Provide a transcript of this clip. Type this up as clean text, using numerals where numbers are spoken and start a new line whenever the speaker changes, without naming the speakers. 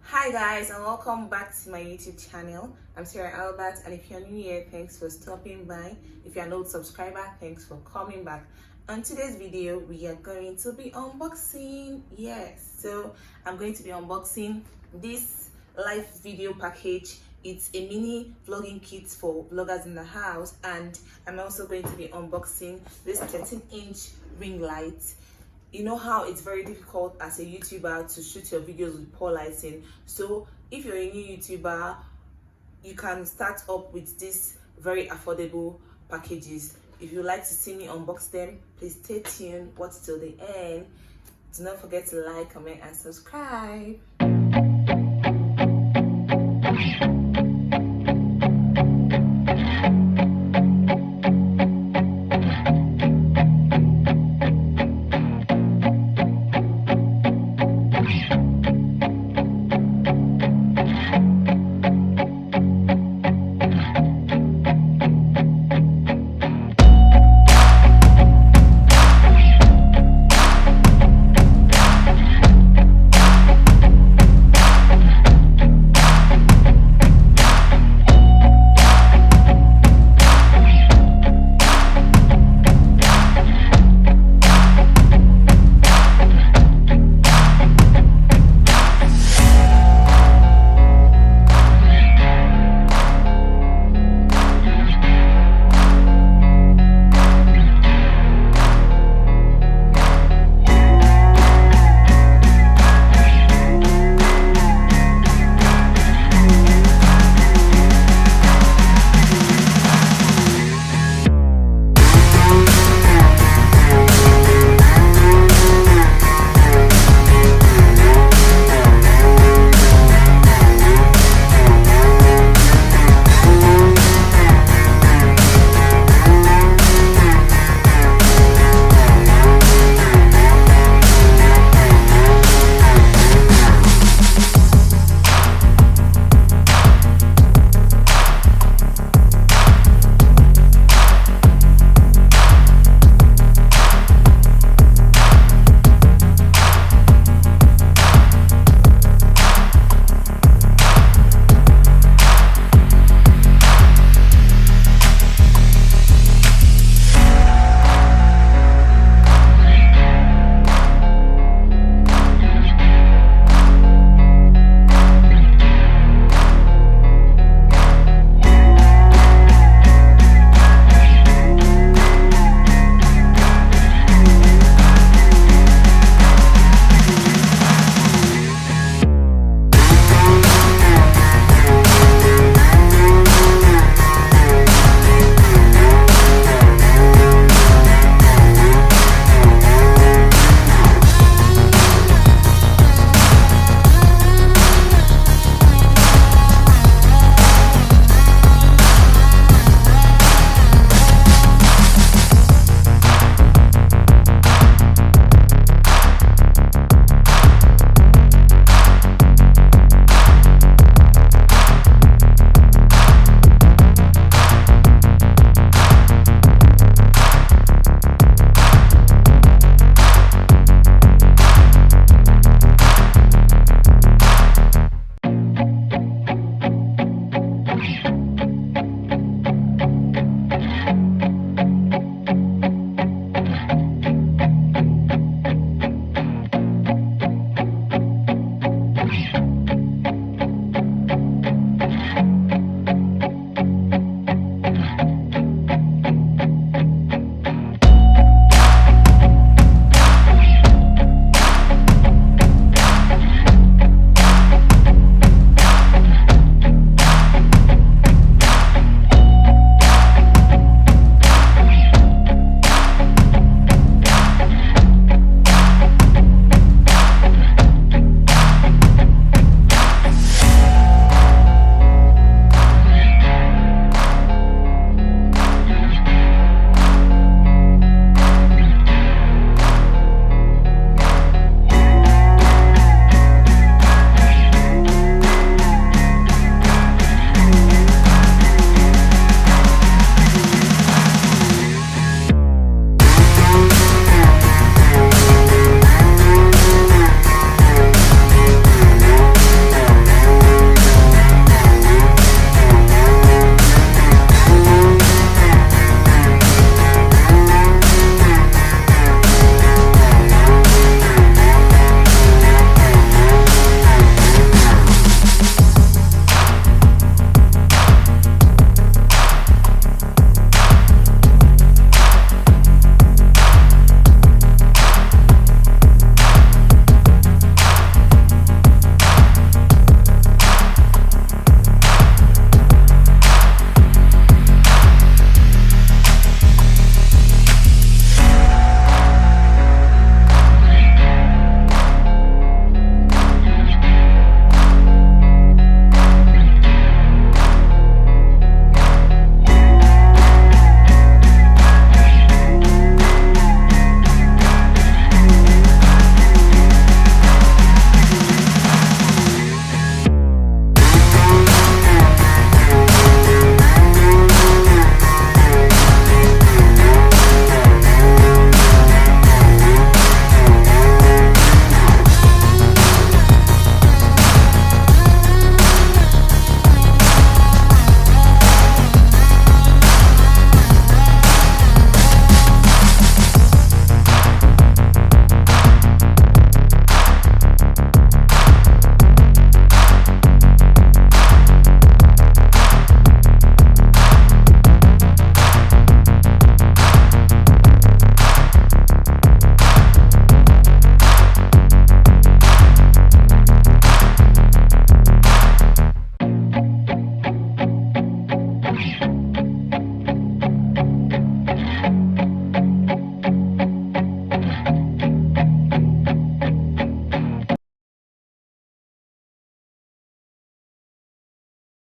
Hi guys, and welcome back to my YouTube channel. I'm Sarah Albert, and if you're new here, thanks for stopping by. If you're an old subscriber, thanks for coming back. On today's video, we are going to be unboxing. So I'm going to be unboxing this live video package. It's a mini vlogging kit for vloggers in the house, and I'm also going to be unboxing this 13-inch ring light. You know how it's very difficult as a YouTuber to shoot your videos with poor lighting. So if you're a new YouTuber, you can start up with these very affordable packages. If you'd like to see me unbox them, please stay tuned, watch till the end. Do not forget to like, comment and subscribe.